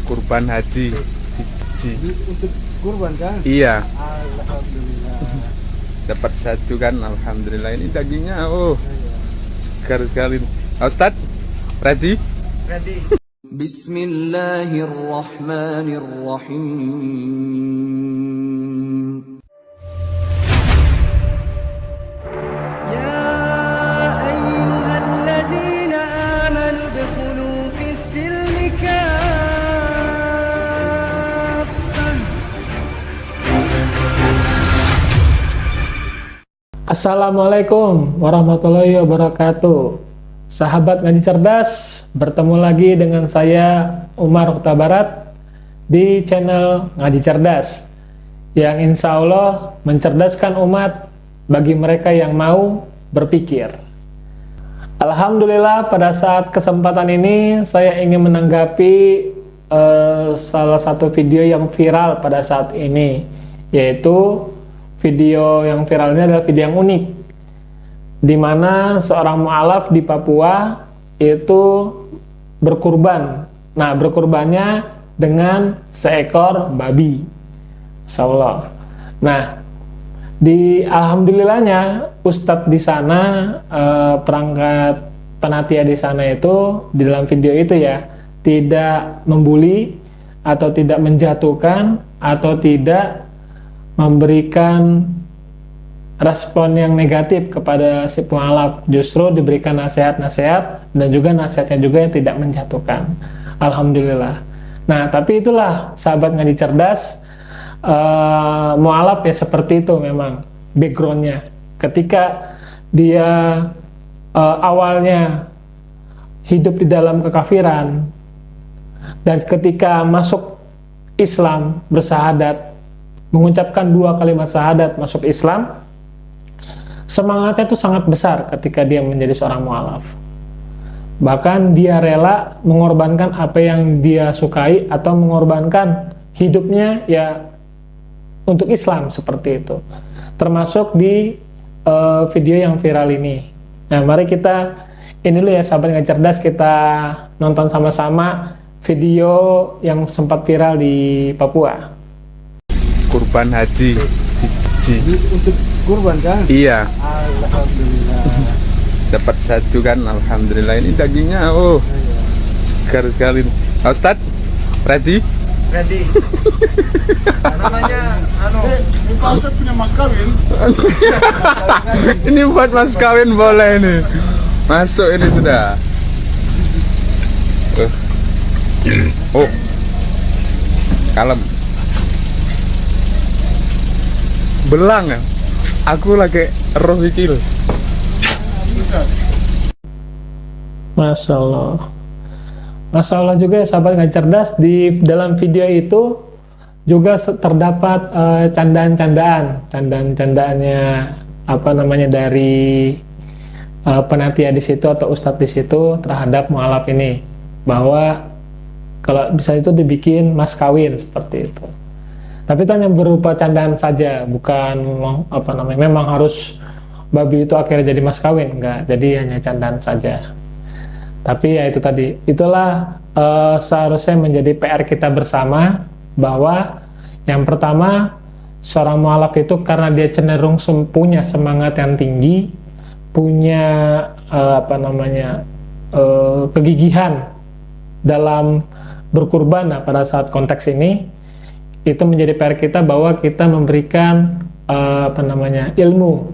kurban haji Untuk kurban kan? iya, Alhamdulillah. dapat satu kan, alhamdulillah. Ini dagingnya segar sekali. Ustadz, ready? Ready. Bismillahirrahmanirrahim. يا أيها الذين آمنوا ادخلوا في السلم كافة. Assalamualaikum warahmatullahi wabarakatuh. Sahabat Ngaji Cerdas, bertemu lagi dengan saya Umar Huta Barat di channel Ngaji Cerdas yang insya Allah mencerdaskan umat bagi mereka yang mau berpikir. Alhamdulillah, pada saat kesempatan ini saya ingin menanggapi salah satu video yang viral pada saat ini, yaitu video yang viral ini adalah video yang unik, di mana seorang mu'alaf di Papua itu berkurban. Nah, berkurbannya dengan seekor babi. Insyaallah. Nah, alhamdulillahnya Ustadz di sana, perangkat panitia di sana itu di dalam video itu ya tidak membuli atau tidak menjatuhkan atau tidak memberikan respon yang negatif kepada si mu'alaf, justru diberikan nasihat-nasihat dan juga nasihatnya juga yang tidak menjatuhkan. Alhamdulillah. Nah, tapi itulah sahabat Ngaji Cerdas, mu'alaf ya seperti itu memang backgroundnya. Ketika dia awalnya hidup di dalam kekafiran dan ketika masuk Islam, bersahadat, mengucapkan 2 kalimat syahadat masuk Islam, semangatnya itu sangat besar ketika dia menjadi seorang mu'alaf. Bahkan dia rela mengorbankan apa yang dia sukai atau mengorbankan hidupnya ya untuk Islam seperti itu. Termasuk di video yang viral ini. Nah, mari kita ini dulu ya sahabat Ngaji Cerdas, kita nonton sama-sama video yang sempat viral di Papua. Kurban haji Untuk kurban kan? iya, Alhamdulillah. dapat satu kan, alhamdulillah. Ini dagingnya segar sekali. Ustadz, ready? Ready. Namanya Muka Ustaz punya mas kawin. Ini buat mas kawin boleh ini. Masuk ini sudah. Oh, kalem. Belang ya. Aku lagi roh iki lho. Masya Allah. Masya Allah juga ya sahabat Ngaji Cerdas, di dalam video itu juga terdapat candaan-candaannya apa namanya dari panitia di situ atau ustadz di situ terhadap mu'alaf ini, bahwa kalau bisa itu dibikin mas kawin seperti itu. Tapi itu hanya berupa candaan saja, bukan apa namanya memang harus babi itu akhirnya jadi mas kawin, enggak. Jadi hanya candaan saja. Tapi ya itu tadi, itulah seharusnya menjadi PR kita bersama, bahwa yang pertama seorang mu'alaf itu karena dia cenderung punya semangat yang tinggi, punya apa namanya kegigihan dalam berkurban. Nah, pada saat konteks ini itu menjadi PR kita bahwa kita memberikan apa namanya ilmu,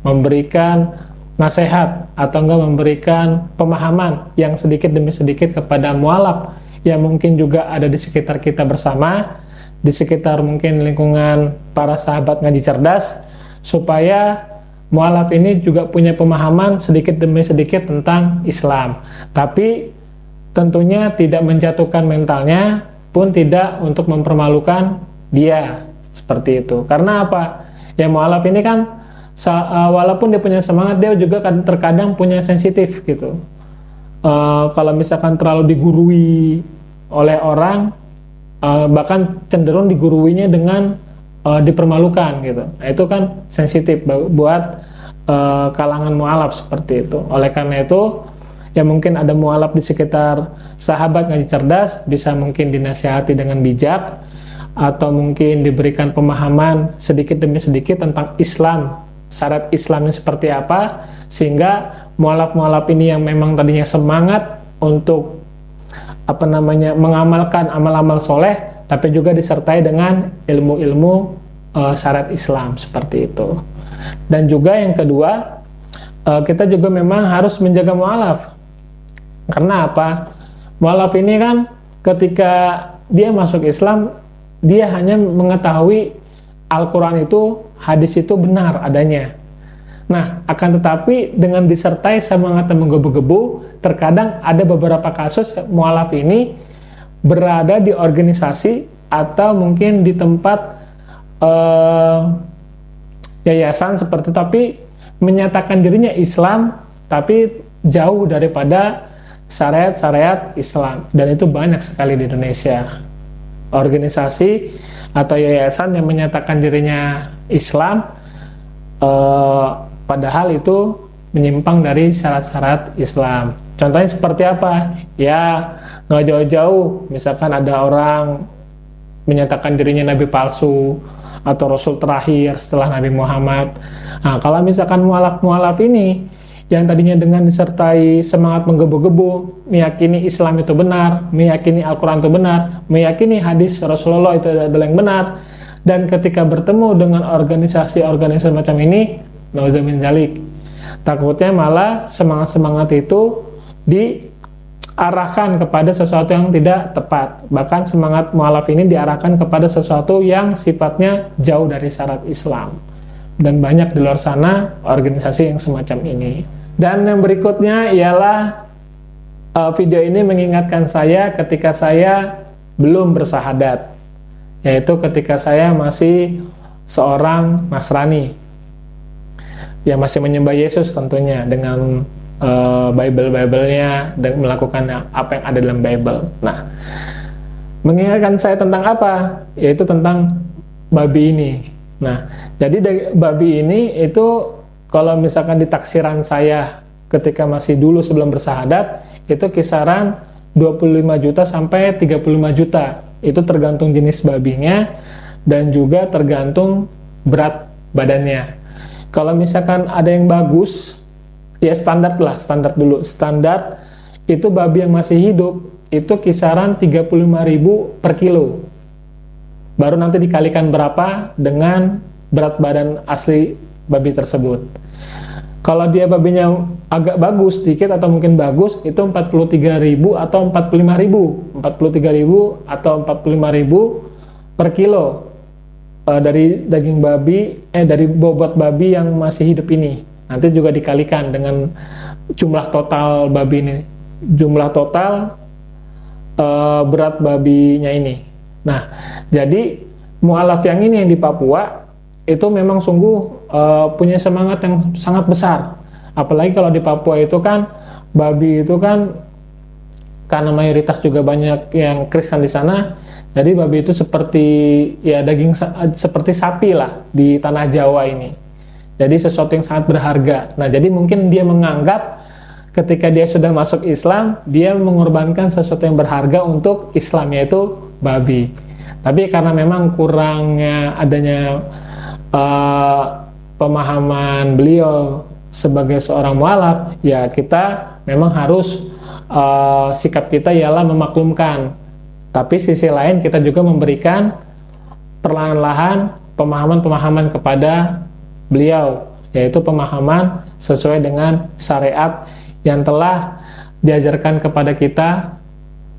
memberikan nasihat atau enggak memberikan pemahaman yang sedikit demi sedikit kepada mu'alaf yang mungkin juga ada di sekitar kita bersama, di sekitar mungkin lingkungan para sahabat Ngaji Cerdas, supaya mu'alaf ini juga punya pemahaman sedikit demi sedikit tentang Islam, tapi tentunya tidak menjatuhkan mentalnya, pun tidak untuk mempermalukan dia seperti itu. Karena apa? Ya mu'alaf ini kan walaupun dia punya semangat, dia juga terkadang punya sensitif gitu. Kalau misalkan terlalu digurui oleh orang, bahkan cenderung diguruinya dengan dipermalukan gitu. Nah, itu kan sensitif buat kalangan mu'alaf seperti itu. Oleh karena itu ya mungkin ada mualaf di sekitar sahabat ngaji cerdas, bisa mungkin dinasihati dengan bijak, atau mungkin diberikan pemahaman sedikit demi sedikit tentang Islam, syarat Islamnya seperti apa, sehingga mualaf-mualaf ini yang memang tadinya semangat untuk mengamalkan amal-amal soleh, tapi juga disertai dengan ilmu-ilmu syariat Islam seperti itu. Dan juga yang kedua, kita juga memang harus menjaga mualaf. Karena apa? Mualaf ini kan ketika dia masuk Islam, dia hanya mengetahui Al-Quran itu, hadis itu benar adanya. Nah, akan tetapi dengan disertai semangat yang menggebu-gebu, terkadang ada beberapa kasus mualaf ini berada di organisasi atau mungkin di tempat yayasan seperti itu, tapi menyatakan dirinya Islam, tapi jauh daripada syariat-syariat Islam. Dan itu banyak sekali di Indonesia. Organisasi atau yayasan yang menyatakan dirinya Islam, padahal itu menyimpang dari syarat-syarat Islam. Contohnya seperti apa? Ya, nggak jauh-jauh. Misalkan ada orang menyatakan dirinya nabi palsu atau rasul terakhir setelah Nabi Muhammad. Nah, kalau misalkan mualaf-mualaf ini yang tadinya dengan disertai semangat menggebu-gebu, meyakini Islam itu benar, meyakini Al-Quran itu benar, meyakini hadis Rasulullah itu adalah yang benar, dan ketika bertemu dengan organisasi-organisasi macam ini, nauzubillah min dzalik, takutnya malah semangat-semangat itu diarahkan kepada sesuatu yang tidak tepat. Bahkan semangat mualaf ini diarahkan kepada sesuatu yang sifatnya jauh dari syarat Islam. Dan banyak di luar sana organisasi yang semacam ini. Dan yang berikutnya ialah video ini mengingatkan saya ketika saya belum bersahadat, yaitu ketika saya masih seorang Nasrani yang masih menyembah Yesus tentunya dengan Bible-nya dan melakukan apa yang ada dalam Bible. Nah, mengingatkan saya tentang apa? Yaitu tentang babi ini. Nah, jadi babi ini itu kalau misalkan di taksiran saya ketika masih dulu sebelum bersahadat, itu kisaran 25 juta sampai 35 juta. Itu tergantung jenis babinya dan juga tergantung berat badannya. Kalau misalkan ada yang bagus, ya standar lah, standar dulu. Standar itu babi yang masih hidup itu kisaran 35.000 per kilo. Baru nanti dikalikan berapa dengan berat badan asli babi tersebut. Kalau dia babinya agak bagus sedikit atau mungkin bagus, itu 43.000 atau 45.000. 43.000 atau 45.000 per kilo dari daging babi, dari bobot babi yang masih hidup ini. Nanti juga dikalikan dengan jumlah total babi ini, jumlah total berat babinya ini. Nah, jadi mualaf yang ini yang di Papua itu memang sungguh punya semangat yang sangat besar. Apalagi kalau di Papua itu kan babi itu kan karena mayoritas juga banyak yang Kristen di sana. Jadi babi itu seperti ya daging seperti sapi lah di tanah Jawa ini. Jadi sesuatu yang sangat berharga. Nah, jadi mungkin dia menganggap ketika dia sudah masuk Islam, dia mengorbankan sesuatu yang berharga untuk Islam, yaitu babi. Tapi karena memang kurangnya adanya pemahaman beliau sebagai seorang mualaf, ya kita memang harus sikap kita ialah memaklumkan. Tapi sisi lain kita juga memberikan perlahan-lahan pemahaman-pemahaman kepada beliau, yaitu pemahaman sesuai dengan syariat yang telah diajarkan kepada kita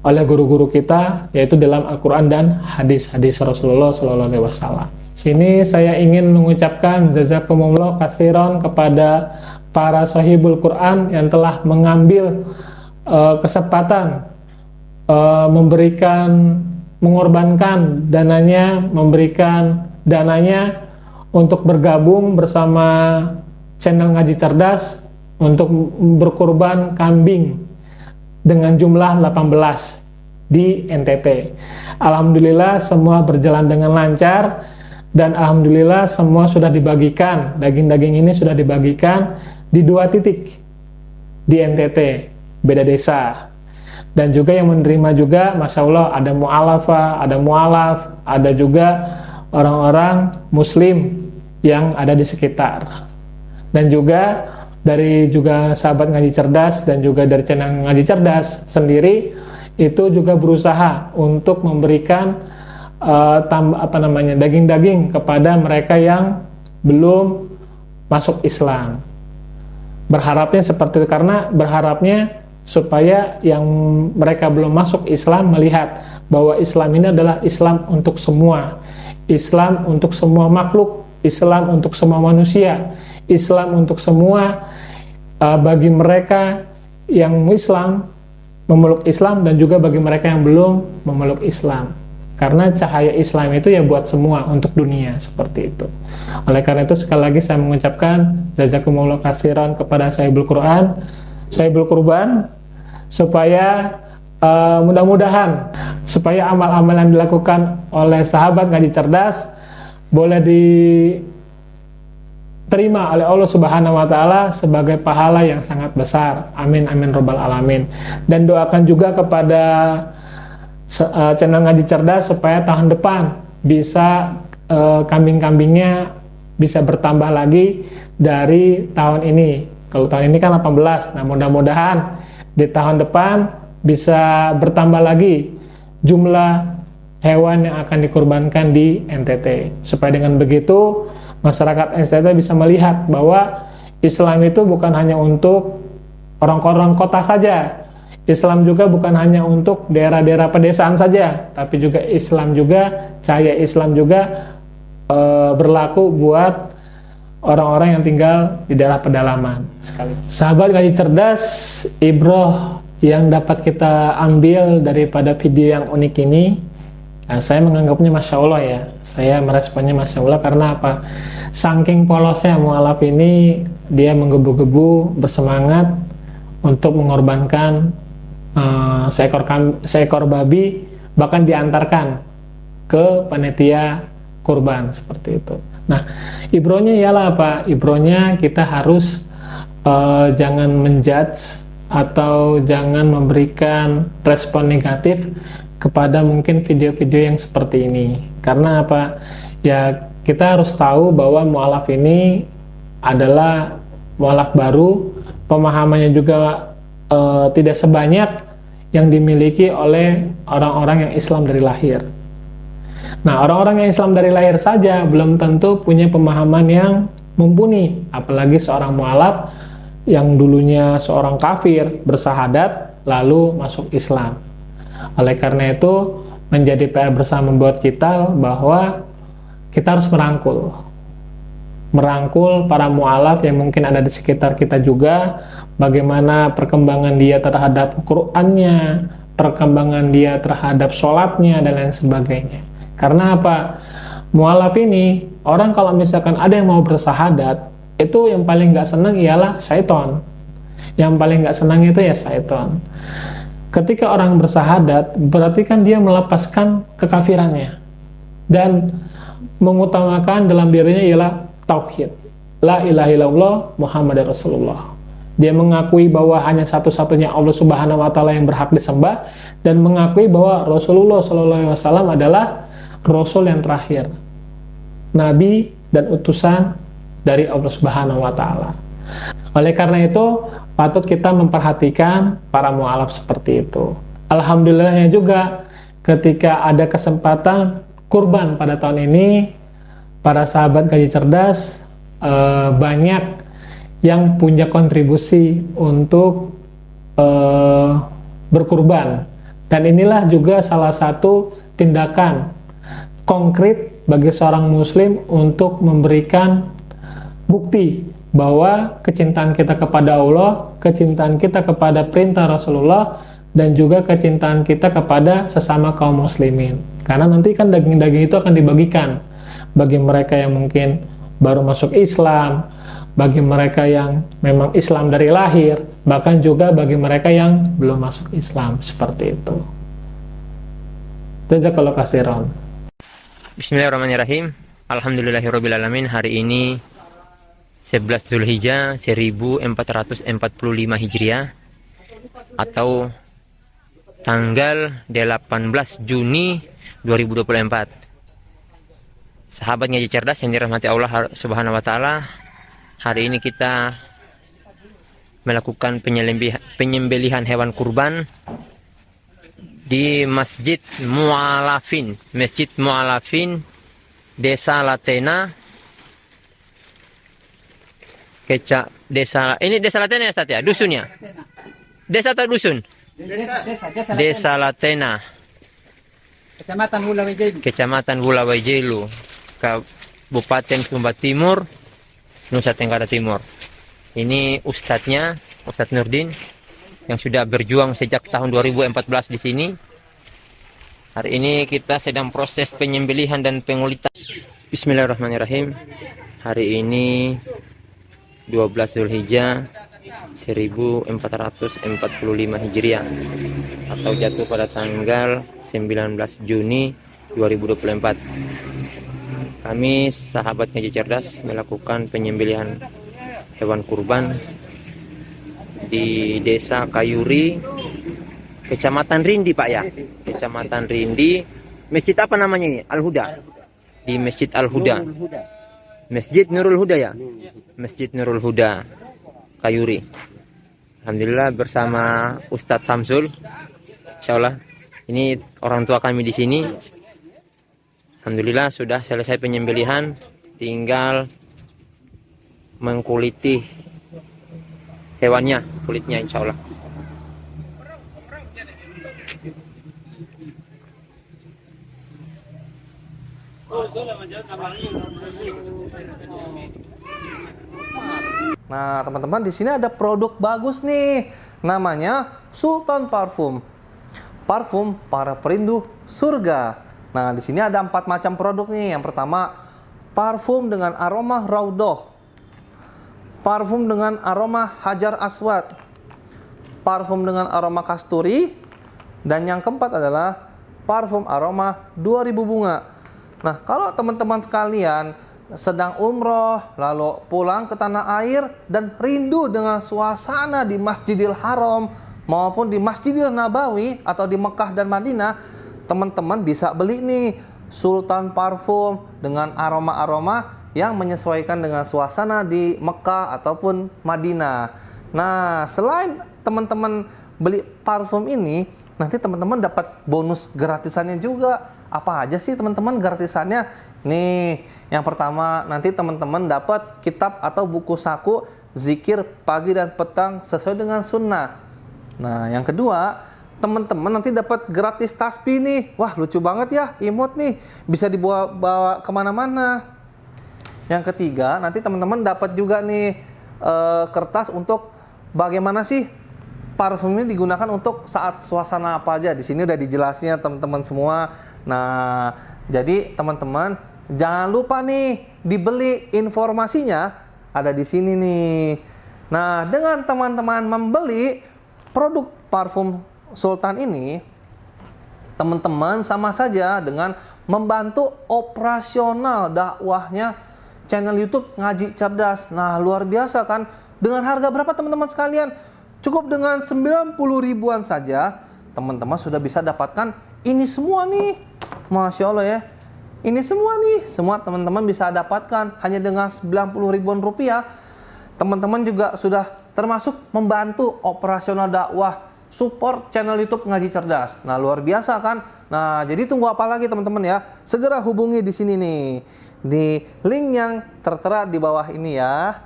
oleh guru-guru kita, yaitu dalam Al-Quran dan hadis-hadis Rasulullah SAW. Sini saya ingin mengucapkan jazakumullah katsiran kepada para sahibul Quran yang telah mengambil kesempatan mengorbankan dananya, memberikan dananya untuk bergabung bersama channel Ngaji Cerdas untuk berkorban kambing dengan jumlah 18 di NTT. Alhamdulillah semua berjalan dengan lancar dan alhamdulillah semua sudah dibagikan, daging-daging ini sudah dibagikan di 2 titik di NTT, beda desa. Dan juga yang menerima juga, Masya Allah, ada mu'alafah, ada mu'alaf, ada juga orang-orang muslim yang ada di sekitar. Dan juga dari juga sahabat ngaji cerdas dan juga dari channel ngaji cerdas sendiri itu juga berusaha untuk memberikan daging-daging kepada mereka yang belum masuk Islam. Berharapnya seperti itu, karena berharapnya supaya yang mereka belum masuk Islam melihat bahwa Islam ini adalah Islam untuk semua, Islam untuk semua makhluk, Islam untuk semua manusia, Islam untuk semua, bagi mereka yang Islam memeluk Islam dan juga bagi mereka yang belum memeluk Islam. Karena cahaya Islam itu ya buat semua, untuk dunia, seperti itu. Oleh karena itu sekali lagi saya mengucapkan jazakumullah khairan kepada Sahibul Quran, Sahibul Kurban, supaya mudah-mudahan supaya amal-amal yang dilakukan oleh sahabat ngaji cerdas boleh diterima oleh Allah Subhanahu wa taala sebagai pahala yang sangat besar. Amin amin robbal alamin. Dan doakan juga kepada channel ngaji cerdas supaya tahun depan bisa kambing-kambingnya bisa bertambah lagi dari tahun ini. Kalau tahun ini kan 18, nah mudah-mudahan di tahun depan bisa bertambah lagi jumlah hewan yang akan dikurbankan di NTT. Supaya dengan begitu masyarakat NTT bisa melihat bahwa Islam itu bukan hanya untuk orang-orang kota saja. Islam juga bukan hanya untuk daerah-daerah pedesaan saja, tapi juga Islam juga, cahaya Islam juga berlaku buat orang-orang yang tinggal di daerah pedalaman sekali. Sahabat ngaji cerdas, ibroh yang dapat kita ambil daripada video yang unik ini, nah, saya menganggapnya Masya Allah ya. Saya meresponnya Masya Allah karena apa? Saking polosnya mu'alaf ini, dia menggebu-gebu bersemangat untuk mengorbankan seekor babi, bahkan diantarkan ke panitia kurban, seperti itu. Nah, ibrohnya ialah apa? Ibrohnya kita harus jangan menjudge atau jangan memberikan respon negatif kepada mungkin video-video yang seperti ini. Karena apa? Ya, kita harus tahu bahwa mu'alaf ini adalah mu'alaf baru, pemahamannya juga tidak sebanyak yang dimiliki oleh orang-orang yang Islam dari lahir. Nah, orang-orang yang Islam dari lahir saja belum tentu punya pemahaman yang mumpuni, apalagi seorang mu'alaf yang dulunya seorang kafir bersahadat lalu masuk Islam. Oleh karena itu menjadi PR bersama buat kita bahwa kita harus merangkul para mu'alaf yang mungkin ada di sekitar kita juga, bagaimana perkembangan dia terhadap Qur'annya, perkembangan dia terhadap sholatnya, dan lain sebagainya. Karena apa? Mu'alaf ini, orang kalau misalkan ada yang mau bersahadat, itu yang paling nggak senang ialah syaiton. Yang paling nggak senang itu ya syaiton. Ketika orang bersahadat, berarti kan dia melepaskan kekafirannya dan mengutamakan dalam dirinya ialah tauhid, la ilaha illallah Muhammadar Rasulullah. Dia mengakui bahwa hanya satu-satunya Allah Subhanahu wa taala yang berhak disembah, dan mengakui bahwa Rasulullah SAW adalah Rasul yang terakhir, Nabi dan utusan dari Allah Subhanahu wa taala. Oleh karena itu patut kita memperhatikan para mu'alaf seperti itu. Alhamdulillahnya juga ketika ada kesempatan kurban pada tahun ini, para sahabat ngaji cerdas banyak yang punya kontribusi untuk berkurban, dan inilah juga salah satu tindakan konkret bagi seorang muslim untuk memberikan bukti bahwa kecintaan kita kepada Allah, kecintaan kita kepada perintah Rasulullah, dan juga kecintaan kita kepada sesama kaum muslimin. Karena nanti kan daging-daging itu akan dibagikan bagi mereka yang mungkin baru masuk Islam, bagi mereka yang memang Islam dari lahir, bahkan juga bagi mereka yang belum masuk Islam, seperti itu. Jazakallahu khairan. Bismillahirrahmanirrahim. Alhamdulillahirrabbilalamin. Hari ini 11 Zulhijjah 1445 Hijriah, atau tanggal 18 Juni 2024. Sahabat Ngaji Cerdas yang dirahmati Allah Subhanahu wa taala, hari ini kita melakukan penyembelihan hewan kurban di Masjid Mu'alafin, Desa Latena, ini Desa Latena ya, Ustaz ya, dusunnya. Desa atau dusun? Desa Latena. Kecamatan Bulawai Jelu, Kabupaten Sumba Timur, Nusa Tenggara Timur. Ini ustadznya, Ustadz Nurdin, yang sudah berjuang sejak tahun 2014 di sini. Hari ini kita sedang proses penyembelihan dan pengulitan. Bismillahirrahmanirrahim. Hari ini 12 Zulhijjah 1445 Hijriah, atau jatuh pada tanggal 19 Juni 2024. Kami sahabat Ngaji Cerdas melakukan penyembelihan hewan kurban di Desa Kayuri, Kecamatan Rindi, Pak ya. Kecamatan Rindi. Masjid apa namanya ini? Al-Huda. Di Masjid Al-Huda. Masjid Nurul Huda ya. Masjid Nurul Huda, Kayuri. Alhamdulillah bersama Ustadz Samsul. Insyaallah ini orang tua kami di sini. Alhamdulillah sudah selesai penyembelihan, tinggal mengkuliti hewannya, kulitnya insyaallah. Nah, teman-teman, di sini ada produk bagus nih. Namanya Sultan Parfum. Parfum para perindu surga. Nah, di sini ada 4 macam produk nih. Yang pertama, parfum dengan aroma Raudhoh. Parfum dengan aroma Hajar Aswad. Parfum dengan aroma kasturi. Dan yang keempat adalah parfum aroma 2000 bunga. Nah, kalau teman-teman sekalian sedang umroh, lalu pulang ke tanah air dan rindu dengan suasana di Masjidil Haram maupun di Masjidil Nabawi atau di Mekah dan Madinah, teman-teman bisa beli nih Sultan Parfum dengan aroma-aroma yang menyesuaikan dengan suasana di Mekah ataupun Madinah. Nah, selain teman-teman beli parfum ini, nanti teman-teman dapat bonus gratisannya juga. Apa aja sih teman-teman gratisannya? Nih, yang pertama nanti teman-teman dapat kitab atau buku saku zikir pagi dan petang sesuai dengan sunnah. Nah, yang kedua, teman-teman nanti dapat gratis tasbih nih. Wah, lucu banget ya, imut nih, bisa dibawa kemana-mana. Yang ketiga, nanti teman-teman dapat juga nih kertas untuk bagaimana sih parfum ini digunakan untuk saat suasana apa aja. Di sini udah dijelasnya teman-teman semua. Nah, jadi teman-teman jangan lupa nih dibeli, informasinya ada di sini nih. Nah, dengan teman-teman membeli produk parfum Sultan ini, teman-teman sama saja dengan membantu operasional dakwahnya channel YouTube Ngaji Cerdas. Nah, luar biasa kan? Dengan harga berapa teman-teman sekalian? Cukup dengan 90 ribuan saja, teman-teman sudah bisa dapatkan ini semua nih. Masya Allah ya. Ini semua nih, semua teman-teman bisa dapatkan hanya dengan 90 ribuan rupiah. Teman-teman juga sudah termasuk membantu operasional dakwah, support channel YouTube Ngaji Cerdas. Nah, luar biasa kan? Nah, jadi tunggu apa lagi teman-teman ya? Segera hubungi di sini nih, di link yang tertera di bawah ini ya.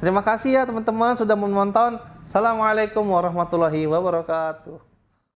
Terima kasih ya teman-teman sudah menonton. Assalamualaikum warahmatullahi wabarakatuh.